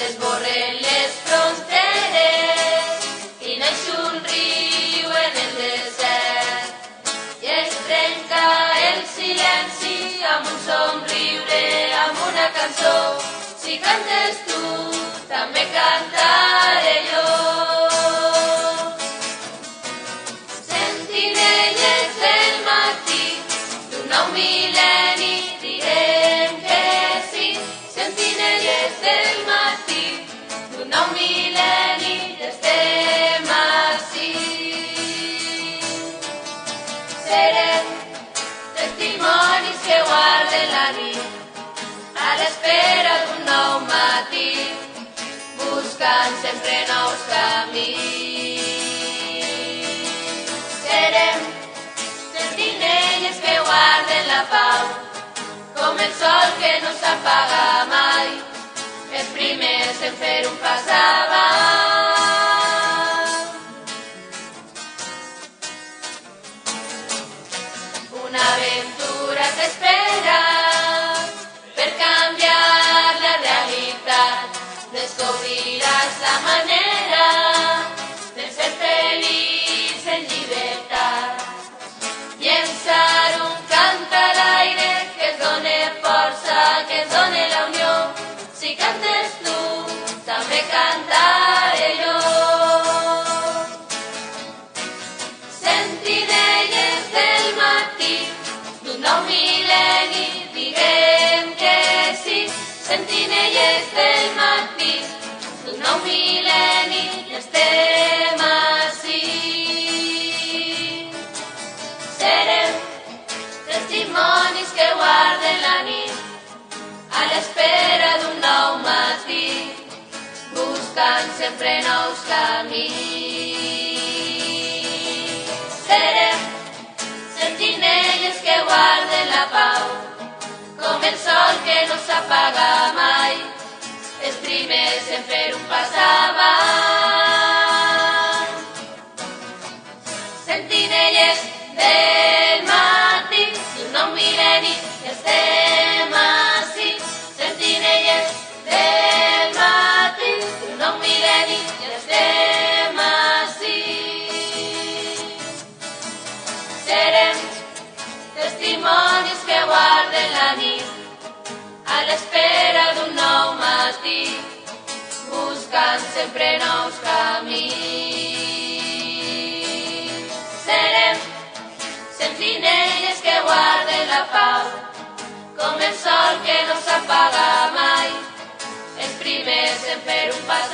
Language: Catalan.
s'esborren les fronteres i naix un riu en el desert i es trenca el silenci amb un somriure, amb una cançó. Si cantes tu, també cantaré jo. Sentinelles del matí d'un nou mil·lenni direm que sí. Sentinelles del matí d'un nou mil·lenni estem ací. Serem testimonis que guarden la nit a l'espera d'un nou matí, buscant sempre nous camins. Serem sentinelles que guarden la pau, com el sol que no s'apaga mai, els primers en fer un pas avant. Una aventura t'espera per canviar la realitat. Descobriràs la manera de ser feliç en llibertat. Llençar un cant a l'aire que es done força, que es done la unió. Si cantes tu, també cantaré jo. Sentinelles del matí d'un nou mil·lenni diguem que sí. Sentinelles del matí d'un nou mil·lenni estem ací. Serem testimonis que guarden la nit a l'espera d'un nou matí, buscant sempre nous camins. Serem sentinelles que guarden la pau, com el sol que no s'apaga mai, els primers en fer un pas avant. Sentinelles del matí d'un nou mil·lenni estem ací. Sentinelles del matí d'un nou mil·lenni estem ací. Serem testimonis que guarden la nit a l'espera d'un nou matí, buscant sempre nous camins. Serem sentinelles que guarden la pau, com el sol que no s'apaga mai, els primers en fer un pas